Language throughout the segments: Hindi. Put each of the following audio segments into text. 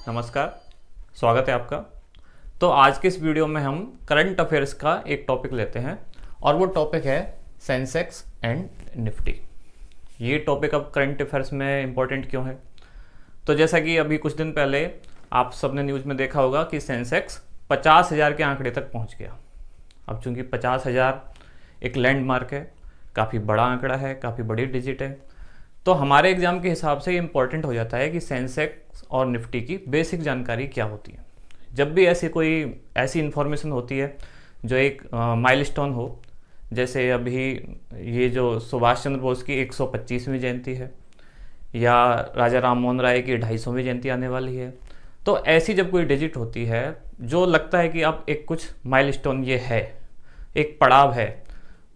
नमस्कार, स्वागत है आपका। तो आज के इस वीडियो में हम करंट अफेयर्स का एक टॉपिक लेते हैं और वो टॉपिक है सेंसेक्स एंड निफ्टी। ये टॉपिक अब करंट अफेयर्स में इम्पोर्टेंट क्यों है? तो जैसा कि अभी कुछ दिन पहले आप सबने न्यूज़ में देखा होगा कि सेंसेक्स 50,000 के आंकड़े तक पहुंच गया। अब चूंकि 50,000 एक लैंडमार्क है, काफ़ी बड़ा आंकड़ा है, काफ़ी बड़ी डिजिट है, तो हमारे एग्जाम के हिसाब से ये इम्पॉर्टेंट हो जाता है कि सेंसेक्स और निफ्टी की बेसिक जानकारी क्या होती है। जब भी ऐसी इन्फॉर्मेशन होती है जो एक माइलस्टोन हो, जैसे अभी ये जो सुभाष चंद्र बोस की 125वीं जयंती है या राजा राम मोहन राय की 250वीं जयंती आने वाली है, तो ऐसी जब कोई डिजिट होती है जो लगता है कि अब एक कुछ माइलस्टोन ये है, एक पड़ाव है,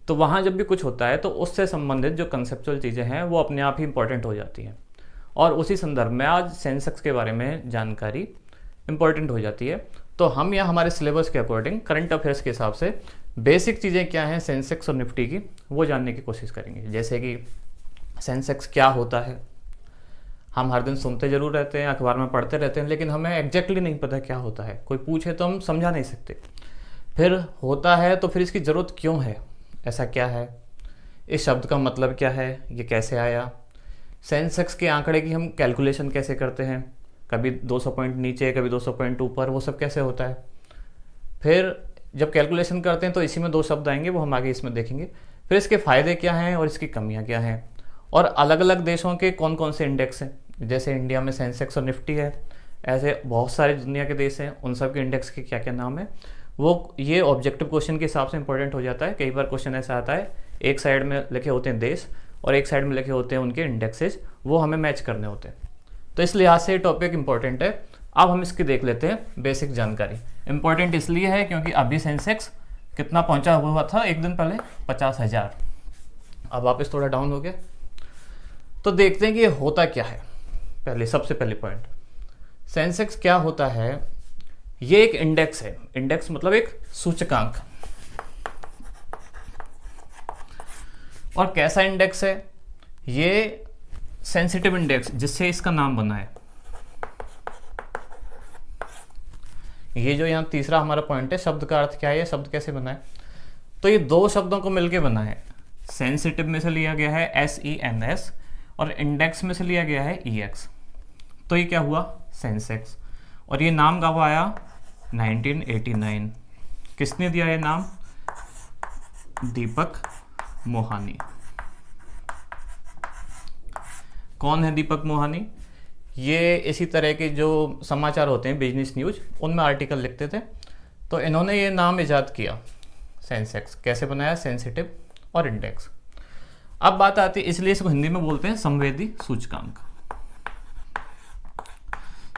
तो वहाँ जब भी कुछ होता है तो उससे संबंधित जो कंसेप्चुअल चीज़ें हैं वो अपने आप ही इम्पॉर्टेंट हो जाती हैं। और उसी संदर्भ में आज सेंसेक्स के बारे में जानकारी इम्पॉर्टेंट हो जाती है। तो हम यहाँ हमारे सिलेबस के अकॉर्डिंग करंट अफेयर्स के हिसाब से बेसिक चीज़ें क्या हैं सेंसेक्स और निफ्टी की, वो जानने की कोशिश करेंगे। जैसे कि सेंसेक्स क्या होता है, हम हर दिन सुनते जरूर रहते हैं, अखबार में पढ़ते रहते हैं, लेकिन हमें एग्जैक्टली नहीं पता क्या होता है। कोई पूछे तो हम समझा नहीं सकते। फिर होता है तो फिर इसकी ज़रूरत क्यों है, ऐसा क्या है, इस शब्द का मतलब क्या है, ये कैसे आया, सेंसेक्स के आंकड़े की हम कैलकुलेशन कैसे करते हैं, कभी 200 पॉइंट नीचे कभी 200 पॉइंट ऊपर, वो सब कैसे होता है। फिर जब कैलकुलेशन करते हैं तो इसी में दो शब्द आएंगे, वो हम आगे इसमें देखेंगे। फिर इसके फ़ायदे क्या हैं और इसकी कमियां क्या हैं, और अलग अलग देशों के कौन कौन से इंडेक्स हैं। जैसे इंडिया में सेंसेक्स और निफ्टी है, ऐसे बहुत सारे दुनिया के देश हैं, उन सब के इंडेक्स के क्या क्या नाम है, वो ये ऑब्जेक्टिव क्वेश्चन के हिसाब से इंपॉर्टेंट हो जाता है। कई बार क्वेश्चन ऐसा आता है, एक साइड में लिखे होते हैं देश और एक साइड में लिखे होते हैं उनके इंडेक्सेज, वो हमें मैच करने होते हैं। तो इस लिहाज से ये टॉपिक इंपॉर्टेंट है। अब हम इसकी देख लेते हैं बेसिक जानकारी। इंपॉर्टेंट इसलिए है क्योंकि अभी सेंसेक्स कितना पहुंचा हुआ था एक दिन पहले, 50,000। अब वापस थोड़ा डाउन हो गया। तो देखते हैं कि ये होता क्या है। सबसे पहले पॉइंट, सेंसेक्स क्या होता है। ये एक इंडेक्स है। इंडेक्स मतलब एक सूचकांक। और कैसा इंडेक्स है ये? सेंसिटिव इंडेक्स, जिससे इसका नाम बना है। ये जो यहाँ तीसरा हमारा पॉइंट है, शब्द का अर्थ क्या है, ये शब्द कैसे बना है, तो ये दो शब्दों को मिलके बना है। सेंसिटिव में से लिया गया है SENS और इंडेक्स में से लिया गया है EX। तो ये क्या हुआ, सेंसेक्स। और ये नाम कब आया, 1989। किसने दिया ये नाम? दीपक मोहानी। कौन है दीपक मोहानी? ये इसी तरह के जो समाचार होते हैं, बिजनेस न्यूज, उनमें आर्टिकल लिखते थे। तो इन्होंने ये नाम इजाद किया, सेंसेक्स। कैसे बनाया, सेंसिटिव और इंडेक्स। अब बात आती है, इसलिए इसको हिंदी में बोलते हैं संवेदी सूचकांक।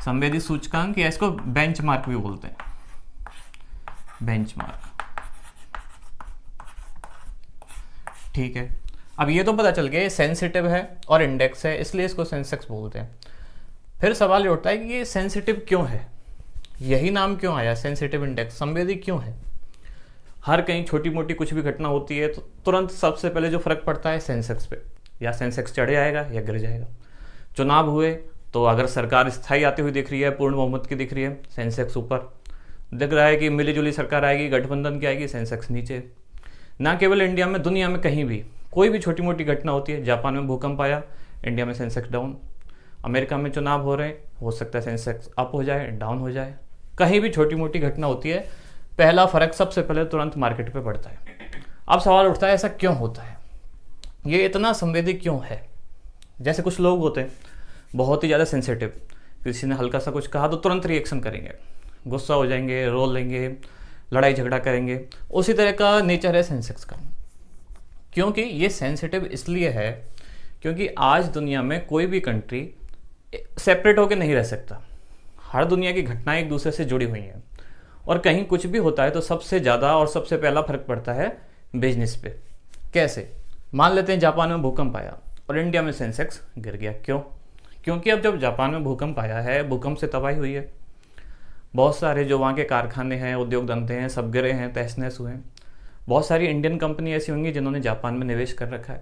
संवेदी सूचकांक, या इसको बेंचमार्क भी बोलते हैं, बेंचमार्क। ठीक है, अब ये तो पता चल गया, ये सेंसिटिव है और इंडेक्स है, इसलिए इसको सेंसेक्स बोलते हैं। फिर सवाल ये उठता है कि ये सेंसिटिव क्यों है, यही नाम क्यों आया, सेंसिटिव इंडेक्स, संवेदी क्यों है। हर कहीं छोटी मोटी कुछ भी घटना होती है तो तुरंत सबसे पहले जो फर्क पड़ता है सेंसेक्स पे, या सेंसेक्स चढ़ जाएगा या गिर जाएगा। चुनाव हुए तो अगर सरकार स्थायी आती हुई दिख रही है, पूर्ण बहुमत की दिख रही है, सेंसेक्स ऊपर दिख रहा है कि मिली जुली सरकार आएगी, गठबंधन की आएगी, सेंसेक्स नीचे। ना केवल इंडिया में, दुनिया में कहीं भी कोई भी छोटी मोटी घटना होती है, जापान में भूकंप आया, इंडिया में सेंसेक्स डाउन। अमेरिका में चुनाव हो रहे हैं, हो सकता है सेंसेक्स अप हो जाए, डाउन हो जाए। कहीं भी छोटी मोटी घटना होती है, पहला फर्क सबसे पहले तुरंत मार्केट पे पड़ता है। अब सवाल उठता है, ऐसा क्यों होता है, ये इतना संवेदी क्यों है। जैसे कुछ लोग होते हैं बहुत ही ज़्यादा सेंसिटिव, किसी ने हल्का सा कुछ कहा तो तुरंत रिएक्शन करेंगे, गुस्सा हो जाएंगे, रो लेंगे, लड़ाई झगड़ा करेंगे। उसी तरह का नेचर है सेंसेक्स का। क्योंकि ये सेंसिटिव इसलिए है क्योंकि आज दुनिया में कोई भी कंट्री सेपरेट होकर नहीं रह सकता। हर दुनिया की घटनाएं एक दूसरे से जुड़ी हुई हैं, और कहीं कुछ भी होता है तो सबसे ज़्यादा और सबसे पहला फर्क पड़ता है बिजनेस पे। कैसे? मान लेते हैं जापान में भूकंप आया और इंडिया में सेंसेक्स गिर गया। क्यों? क्योंकि अब जब जापान में भूकंप आया है, भूकंप से तबाही हुई है, बहुत सारे जो वहाँ के कारखाने हैं, उद्योग धंधे हैं, सब गिरे हैं, तहस नहस हुए हैं। बहुत सारी इंडियन कंपनी ऐसी होंगी जिन्होंने जापान में निवेश कर रखा है,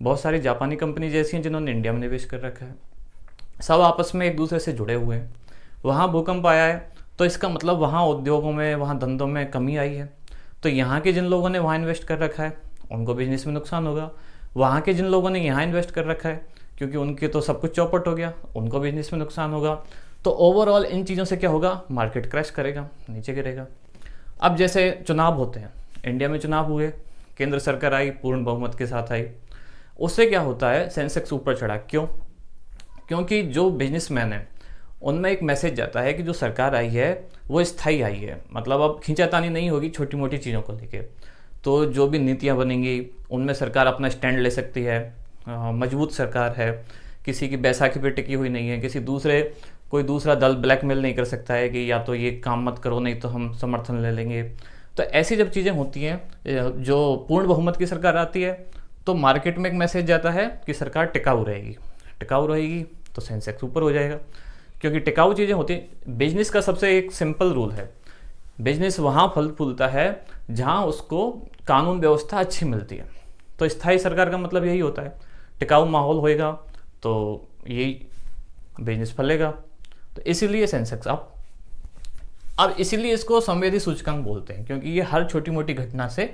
बहुत सारी जापानी कंपनी जैसी हैं जिन्होंने इंडिया में निवेश कर रखा है। सब आपस में एक दूसरे से जुड़े हुए हैं। वहाँ भूकंप आया है, तो इसका मतलब वहाँ उद्योगों में, वहाँ धंधों में कमी आई है। तो यहाँ के जिन लोगों ने वहाँ इन्वेस्ट कर रखा है उनको बिजनेस में नुकसान होगा। वहाँ के जिन लोगों ने यहाँ इन्वेस्ट कर रखा है, क्योंकि उनके तो सब कुछ चौपट हो गया, उनको बिजनेस में नुकसान होगा। तो ओवरऑल इन चीज़ों से क्या होगा, मार्केट क्रैश करेगा, नीचे गिरेगा। अब जैसे चुनाव होते हैं, इंडिया में चुनाव हुए, केंद्र सरकार आई, पूर्ण बहुमत के साथ आई, उससे क्या होता है, सेंसेक्स ऊपर चढ़ा। क्यों? क्योंकि जो बिजनेसमैन है उनमें एक मैसेज जाता है कि जो सरकार आई है वो स्थायी आई है, मतलब अब खींचातानी नहीं होगी छोटी मोटी चीज़ों को लेके। तो जो भी नीतियाँ बनेंगी उनमें सरकार अपना स्टैंड ले सकती है, मजबूत सरकार है, किसी की बैसाखी पे टिकी हुई नहीं है, कोई दूसरा दल ब्लैकमेल नहीं कर सकता है कि या तो ये काम मत करो नहीं तो हम समर्थन ले लेंगे। तो ऐसी जब चीज़ें होती हैं, जो पूर्ण बहुमत की सरकार आती है, तो मार्केट में एक मैसेज जाता है कि सरकार टिकाऊ रहेगी तो सेंसेक्स ऊपर हो जाएगा। क्योंकि टिकाऊ चीज़ें होती हैं, बिजनेस का सबसे एक सिंपल रूल है, बिजनेस वहाँ फल फूलता है जहाँ उसको कानून व्यवस्था अच्छी मिलती है। तो स्थायी सरकार का मतलब यही होता है, टिकाऊ माहौल होएगा तो यही बिजनेस फलेगा। तो इसीलिए सेंसेक्स अब इसीलिए इसको संवेदी सूचकांक बोलते हैं, क्योंकि ये हर छोटी मोटी घटना से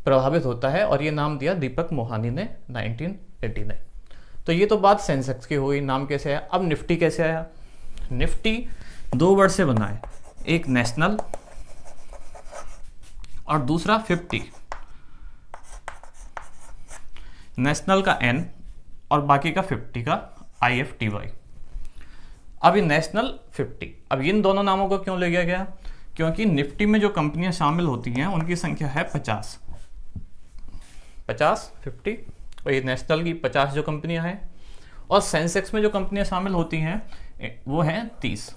प्रभावित होता है, और ये नाम दिया दीपक मोहानी ने 1989। तो ये तो बात सेंसेक्स की हुई, नाम कैसे आया। अब निफ्टी कैसे आया? निफ्टी 2 वर्ड से बना है, एक नेशनल और दूसरा 50। नेशनल का N और बाकी का 50 का IFTY। अब ये नेशनल 50, अब इन दोनों नामों को क्यों ले गया? क्योंकि निफ्टी में जो कंपनियां शामिल होती हैं उनकी संख्या है 50, 50 और ये नेशनल की 50 जो कंपनियां हैं, और सेंसेक्स में जो कंपनियां शामिल होती हैं वो हैं 30।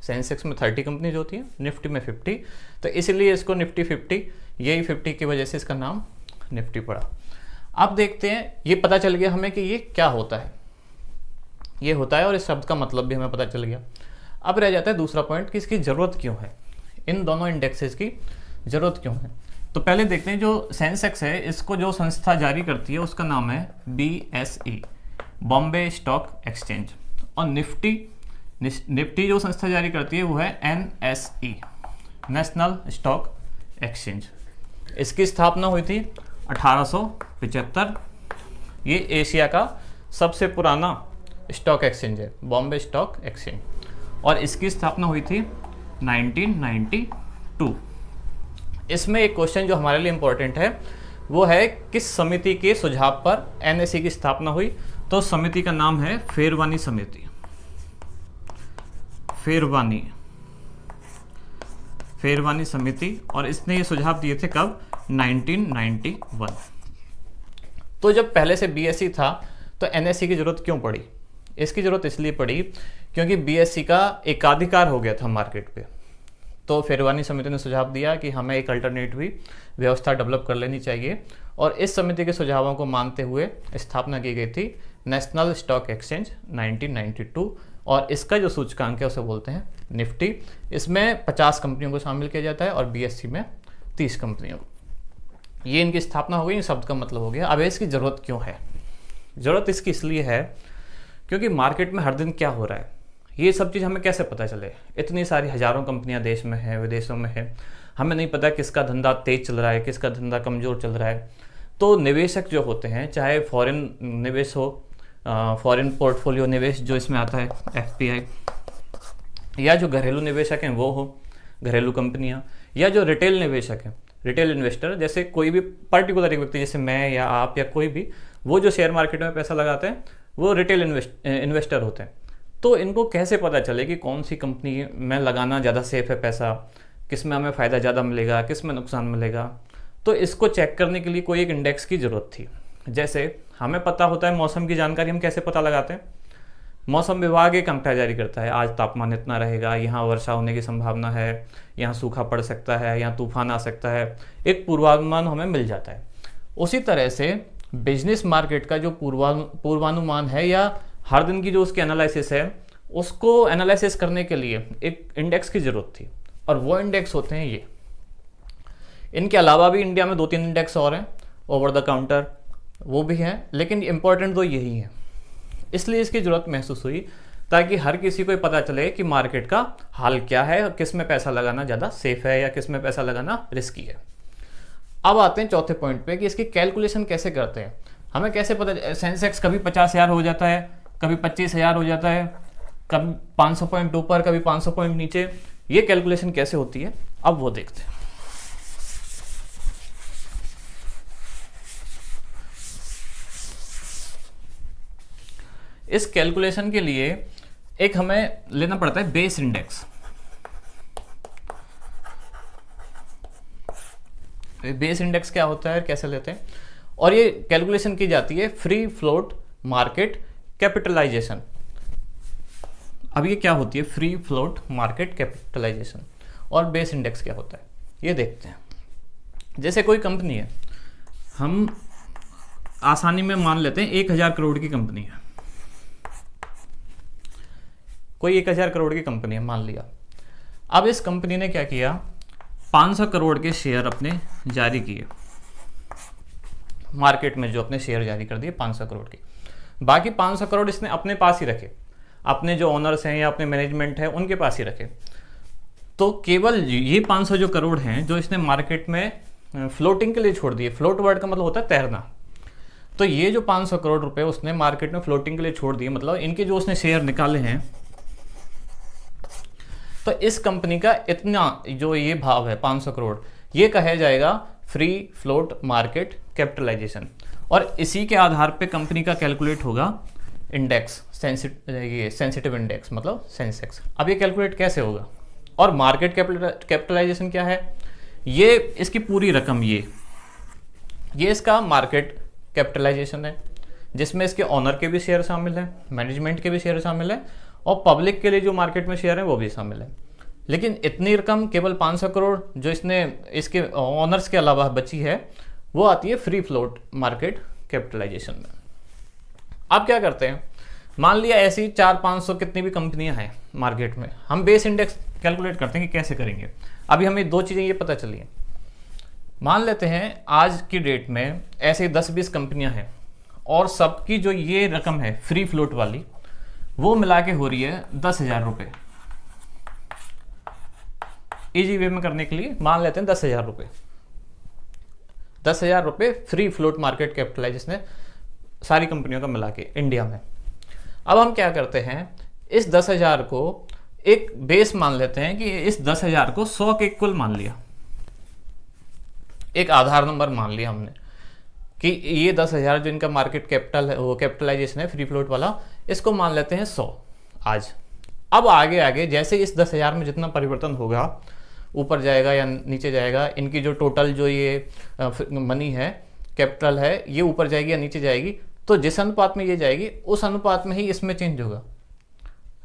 सेंसेक्स में 30 कंपनीज होती हैं, निफ्टी में 50, तो इसलिए इसको निफ्टी 50, यही 50 की वजह से इसका नाम निफ्टी पड़ा। अब देखते हैं, ये पता चल गया हमें कि ये क्या होता है, ये होता है, और इस शब्द का मतलब भी हमें पता चल गया। अब रह जाता है दूसरा पॉइंट कि इसकी ज़रूरत क्यों है, इन दोनों इंडेक्सेस की ज़रूरत क्यों है। तो पहले देखते हैं, जो सेंसेक्स है इसको जो संस्था जारी करती है उसका नाम है BSE, बॉम्बे स्टॉक एक्सचेंज, और निफ्टी जो संस्था जारी करती है वो है NSE, नेशनल स्टॉक एक्सचेंज। इसकी स्थापना हुई थी 1875। ये एशिया का सबसे पुराना स्टॉक एक्सचेंज है, बॉम्बे स्टॉक एक्सचेंज, और इसकी स्थापना हुई थी 1992। इसमें एक क्वेश्चन जो हमारे लिए इम्पोर्टेंट है वो है, किस समिति के सुझाव पर NSE की स्थापना हुई? तो समिति का नाम है फेरवानी समिति, फेरवानी समिति, और इसने ये सुझाव दिए थे कब? 1991। तो जब पहले से BSE था तो NSE की जरूरत क्यों पड़ी? इसकी जरूरत इसलिए पड़ी क्योंकि BSE का एकाधिकार हो गया था मार्केट पे। तो फेरवानी समिति ने सुझाव दिया कि हमें एक अल्टरनेटिव व्यवस्था डेवलप कर लेनी चाहिए, और इस समिति के सुझावों को मानते हुए स्थापना की गई थी नेशनल स्टॉक एक्सचेंज 1992, और इसका जो सूचकांक है उसे बोलते हैं निफ्टी। इसमें 50 कंपनियों को शामिल किया जाता है और BSE में 30 कंपनियों को। ये इनकी स्थापना हो गई, शब्द का मतलब हो गया। अब इसकी ज़रूरत क्यों है? ज़रूरत इसकी इसलिए है क्योंकि मार्केट में हर दिन क्या हो रहा है ये सब चीज़ हमें कैसे पता चले। इतनी सारी हज़ारों कंपनियां देश में हैं, विदेशों में हैं, हमें नहीं पता किसका धंधा तेज चल रहा है, किसका धंधा कमज़ोर चल रहा है। तो निवेशक जो होते हैं, चाहे फॉरेन निवेश हो, फॉरेन पोर्टफोलियो निवेश जो इसमें आता है FPI, या जो घरेलू निवेशक हैं वो हो घरेलू कंपनियां, या जो रिटेल निवेशक हैं, रिटेल इन्वेस्टर, जैसे कोई भी पर्टिकुलर एक व्यक्ति जैसे मैं या आप या कोई भी, वो जो शेयर मार्केट में पैसा लगाते हैं वो रिटेल इन्वेस्टर होते हैं। तो इनको कैसे पता चले कि कौन सी कंपनी में लगाना ज़्यादा सेफ है पैसा, किस में हमें फ़ायदा ज़्यादा मिलेगा, किस में नुकसान मिलेगा। तो इसको चेक करने के लिए कोई एक इंडेक्स की ज़रूरत थी। जैसे हमें पता होता है मौसम की जानकारी, हम कैसे पता लगाते हैं? मौसम विभाग एक अंकड़ा जारी करता है, आज तापमान इतना रहेगा, यहाँ वर्षा होने की संभावना है, यहाँ सूखा पड़ सकता है, यहाँ तूफान आ सकता है, एक पूर्वानुमान हमें मिल जाता है। उसी तरह से बिजनेस मार्केट का जो पूर्वानुमान है या हर दिन की जो उसकी एनालिसिस है, उसको एनालिसिस करने के लिए एक इंडेक्स की ज़रूरत थी, और वो इंडेक्स होते हैं ये। इनके अलावा भी इंडिया में 2-3 इंडेक्स और हैं, ओवर द काउंटर वो भी हैं, लेकिन इम्पॉर्टेंट तो यही है। इसलिए इसकी ज़रूरत महसूस हुई ताकि हर किसी को पता चले कि मार्केट का हाल क्या है और किस में पैसा लगाना ज़्यादा सेफ है या किस में पैसा लगाना रिस्की है। अब आते हैं चौथे पॉइंट पे कि इसकी कैलकुलेशन कैसे करते हैं। हमें कैसे पता, सेंसेक्स कभी 50,000 हो जाता है, कभी 25,000 हो जाता है, कभी 500 पॉइंट ऊपर, कभी 500 पॉइंट नीचे। ये कैलकुलेशन कैसे होती है अब वो देखते हैं। इस कैलकुलेशन के लिए एक हमें लेना पड़ता है बेस इंडेक्स। बेस इंडेक्स क्या होता है, कैसे लेते हैं, और ये कैलकुलेशन की जाती है फ्री फ्लोट मार्केट कैपिटलाइजेशन। अब ये क्या होती है फ्री फ्लोट मार्केट कैपिटलाइजेशन और बेस इंडेक्स क्या होता है ये देखते हैं। जैसे कोई कंपनी है, हम आसानी में मान लेते हैं 1000 करोड़ की कंपनी है, कोई 1000 करोड़ की कंपनी है मान लिया। अब इस कंपनी ने क्या किया, 500 करोड़ के शेयर अपने जारी किए मार्केट में, जो अपने शेयर जारी कर दिए 500 करोड़ के। बाकी 500 करोड़ इसने अपने पास ही रखे, अपने जो ओनर्स हैं या अपने मैनेजमेंट है उनके पास ही रखे। तो केवल ये 500 जो करोड़ हैं जो इसने मार्केट में फ्लोटिंग के लिए छोड़ दिए। फ्लोट वर्ड का मतलब होता है तैरना। तो ये जो 500 करोड़ रुपए उसने मार्केट में फ्लोटिंग के लिए छोड़ दिए, मतलब इनके जो उसने शेयर निकाले हैं, तो इस कंपनी का इतना जो ये भाव है 500 करोड़, ये कहा जाएगा फ्री फ्लोट मार्केट कैपिटलाइजेशन। और इसी के आधार पे कंपनी का कैलकुलेट होगा इंडेक्स, सेंसिटिव इंडेक्स मतलब सेंसेक्स। अब ये कैलकुलेट कैसे होगा, और मार्केट कैपिटलाइजेशन क्या है, ये इसकी पूरी रकम, ये इसका मार्केट कैपिटलाइजेशन है, जिसमें इसके ऑनर के भी शेयर शामिल हैं, मैनेजमेंट के भी शेयर शामिल हैं, और पब्लिक के लिए जो मार्केट में शेयर है वो भी शामिल है। लेकिन इतनी रकम केवल 500 करोड़ जो इसने इसके ऑनर्स के अलावा बची है, वो आती है फ्री फ्लोट मार्केट कैपिटलाइजेशन में। अब क्या करते हैं, मान लिया ऐसी 400-500 कितनी भी कंपनियां हैं मार्केट में, हम बेस इंडेक्स कैलकुलेट करते हैं कि कैसे करेंगे। अभी हमें दो चीज़ें ये पता चली हैं। मान लेते हैं आज की डेट में ऐसे 10-20 कंपनियां हैं और सबकी जो ये रकम है फ्री फ्लोट वाली, वो मिला के हो रही है 10,000 रुपये। इजी वे में करने के लिए मान लेते हैं 10,000 रुपये। 10,000 रुपये फ्री फ्लोट मार्केट कैपिटलाइजेशन है सारी कंपनियों का मिला के इंडिया में। अब हम क्या करते हैं, इस 10,000 को एक बेस मान लेते हैं कि इस 10,000 को 100 के इक्वल मान लिया, एक आधार नंबर मान लिया हमने कि ये 10,000 जो इनका मार्केट कैपिटल है, वो कैपिटलाइजेशन है फ्री फ्लोट वाला, इसको मान लेते हैं 100 आज। अब आगे आगे जैसे इस 10,000 में जितना परिवर्तन होगा, ऊपर जाएगा या नीचे जाएगा, इनकी जो टोटल जो ये मनी है, कैपिटल है, ये ऊपर जाएगी या नीचे जाएगी, तो जिस अनुपात में ये जाएगी उस अनुपात में ही इसमें चेंज होगा।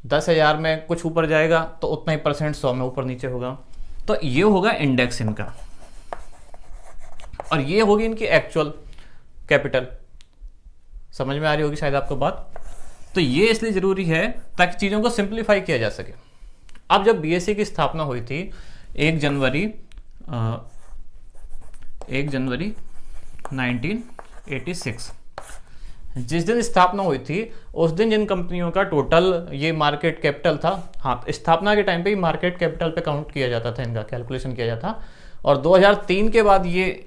10,000 में कुछ ऊपर जाएगा तो उतना ही परसेंट 100 में ऊपर नीचे होगा। तो ये होगा इंडेक्स इनका, और ये होगी इनकी एक्चुअल कैपिटल। समझ में आ रही होगी शायद आपको बात। तो ये इसलिए जरूरी है ताकि चीज़ों को सिंप्लीफाई किया जा सके। अब जब बीएसई की स्थापना हुई थी 1 जनवरी 1986, जिस दिन स्थापना हुई थी उस दिन जिन कंपनियों का टोटल ये मार्केट कैपिटल था, हाँ स्थापना के टाइम पे ही मार्केट कैपिटल पे काउंट किया जाता था, इनका कैलकुलेशन किया जाता। और 2003 के बाद ये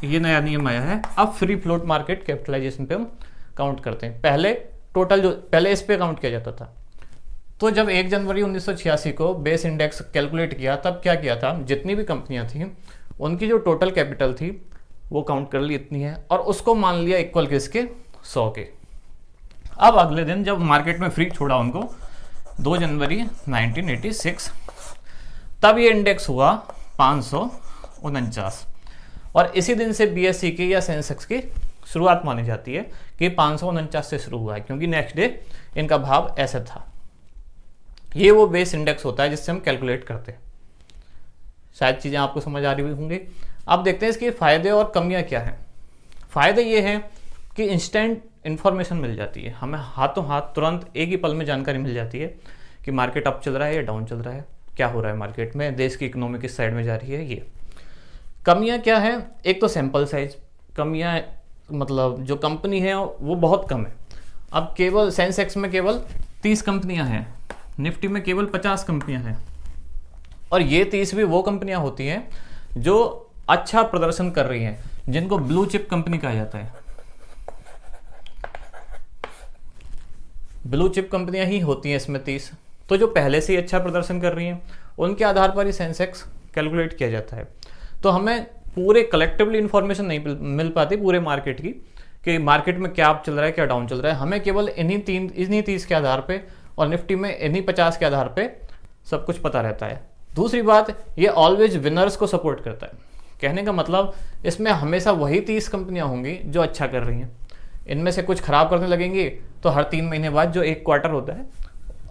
नया नियम आया है, अब फ्री फ्लोट मार्केट कैपिटलाइजेशन पे हम काउंट करते हैं। पहले टोटल जो पहले इस पे काउंट किया जाता था। तो जब 1 जनवरी 1986 को बेस इंडेक्स कैलकुलेट किया, तब क्या किया था, जितनी भी कंपनियां थी उनकी जो टोटल कैपिटल थी वो काउंट कर ली इतनी है, और उसको मान लिया इक्वल किसके, 100 के। अब अगले दिन जब मार्केट में फ्री छोड़ा उनको 2 जनवरी 1986, तब ये इंडेक्स हुआ 549, और इसी दिन से बीएसई की या सेंसेक्स की शुरुआत मानी जाती है कि 549 से शुरू हुआ है, क्योंकि नेक्स्ट डे इनका भाव ऐसा था। ये वो बेस इंडेक्स होता है जिससे हम कैलकुलेट करते हैं। शायद चीज़ें आपको समझ आ रही होंगी। अब देखते हैं इसके फायदे और कमियां क्या हैं। फायदे ये हैं कि इंस्टेंट इन्फॉर्मेशन मिल जाती है, हमें हाथों हाथ तुरंत एक ही पल में जानकारी मिल जाती है कि मार्केट अप चल रहा है या डाउन चल रहा है, क्या हो रहा है मार्केट में, देश की इकोनॉमी किस साइड में जा रही है। ये कमियां क्या है, एक तो सैंपल साइज। कमियां मतलब जो कंपनी है वो बहुत कम है। अब केवल सेंसेक्स में केवल 30 कंपनियां हैं, निफ्टी में केवल 50 कंपनियां हैं। और ये 30 भी वो कंपनियां होती हैं जो अच्छा प्रदर्शन कर रही हैं, जिनको ब्लू चिप कंपनी कहा जाता है। ब्लू चिप कंपनियां ही होती हैं इसमें 30, तो जो पहले से ही अच्छा प्रदर्शन कर रही हैं उनके आधार पर ही सेंसेक्स कैलकुलेट किया जाता है। तो हमें पूरे कलेक्टिवली इंफॉर्मेशन नहीं मिल पाती पूरे मार्केट की, कि मार्केट में क्या अप चल रहा है क्या डाउन चल रहा है। हमें केवल इन्हीं 30 के आधार पे और निफ्टी में इन्हीं 50 के आधार पे सब कुछ पता रहता है। दूसरी बात, ये ऑलवेज विनर्स को सपोर्ट करता है। कहने का मतलब इसमें हमेशा वही 30 कंपनियां होंगी जो अच्छा कर रही हैं। इनमें से कुछ खराब करने लगेंगी तो हर 3 महीने बाद, जो एक क्वार्टर होता है,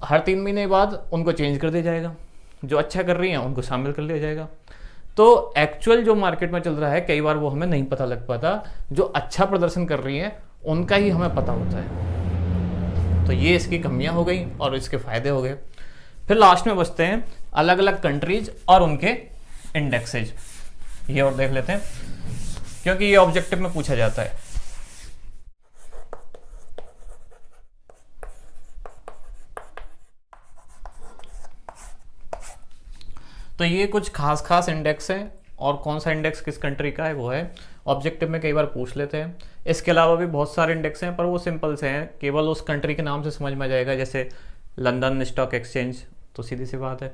हर 3 महीने बाद उनको चेंज कर दिया जाएगा। जो अच्छा कर रही हैं उनको शामिल कर लिया जाएगा। तो एक्चुअल जो मार्केट में चल रहा है कई बार वो हमें नहीं पता लग पाता। जो अच्छा प्रदर्शन कर रही हैं उनका ही हमें पता होता है। तो ये इसकी कमियां हो गई और इसके फायदे हो गए। फिर लास्ट में बचते हैं अलग अलग कंट्रीज और उनके इंडेक्सेज। ये और देख लेते हैं, क्योंकि ये ऑब्जेक्टिव में पूछा जाता है। तो ये कुछ खास इंडेक्स हैं, और कौन सा इंडेक्स किस कंट्री का है वो है ऑब्जेक्टिव में कई बार पूछ लेते हैं। इसके अलावा भी बहुत सारे इंडेक्स हैं, पर वो सिंपल से हैं, केवल उस कंट्री के नाम से समझ में आ जाएगा। जैसे लंदन स्टॉक एक्सचेंज, तो सीधी सी बात है।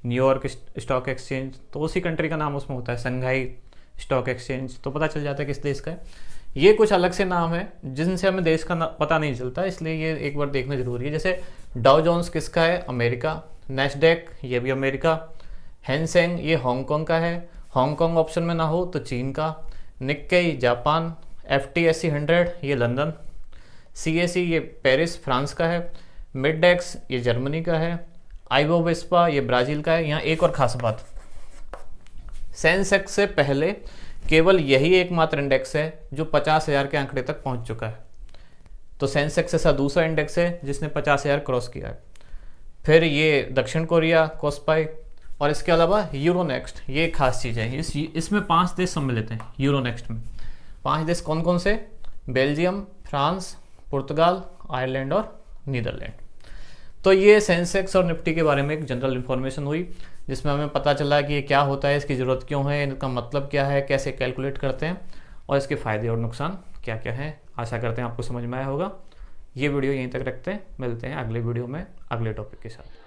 न्यूयॉर्क स्टॉक एक्सचेंज, तो उसी कंट्री का नाम उसमें होता है। शंघाई स्टॉक एक्सचेंज, तो पता चल जाता है किस देश का है। ये कुछ अलग से नाम है जिनसे हमें देश का पता नहीं चलता, इसलिए ये एक बार देखना जरूरी है। जैसे डाउ जोन्स किसका है? अमेरिका। नेस्डेक, ये भी अमेरिका। हैंसेंग, ये हांगकांग का है। हांगकांग ऑप्शन में ना हो तो चीन का। Nikkei, Japan. FTSE 100, ये लंदन। CAC, ये पेरिस, फ्रांस का है। मिडेक्स, ये जर्मनी का है। आइबोवेस्पा, ये ब्राज़ील का है। यहाँ एक और खास बात, सेंसेक्स से पहले केवल यही एकमात्र इंडेक्स है जो 50,000 के आंकड़े तक पहुंच चुका है। तो सेंसेक्स ऐसा दूसरा इंडेक्स है जिसने 50,000 क्रॉस किया है। फिर ये दक्षिण कोरिया, कोस्पाई, और इसके अलावा यूरोनेक्स्ट, ये खास चीज़ है। इसमें 5 देश सम्मिलित हैं यूरोनेक्स्ट में। 5 देश कौन कौन से? बेल्जियम, फ्रांस, पुर्तगाल, आयरलैंड और नीदरलैंड। तो ये सेंसेक्स और निफ्टी के बारे में एक जनरल इन्फॉर्मेशन हुई, जिसमें हमें पता चला कि ये क्या होता है, इसकी ज़रूरत क्यों है, इनका मतलब क्या है, कैसे कैलकुलेट करते हैं और इसके फ़ायदे और नुकसान क्या क्या हैं। आशा करते हैं आपको समझ में आया होगा। ये वीडियो यहीं तक रखते हैं, मिलते हैं अगले वीडियो में अगले टॉपिक के साथ।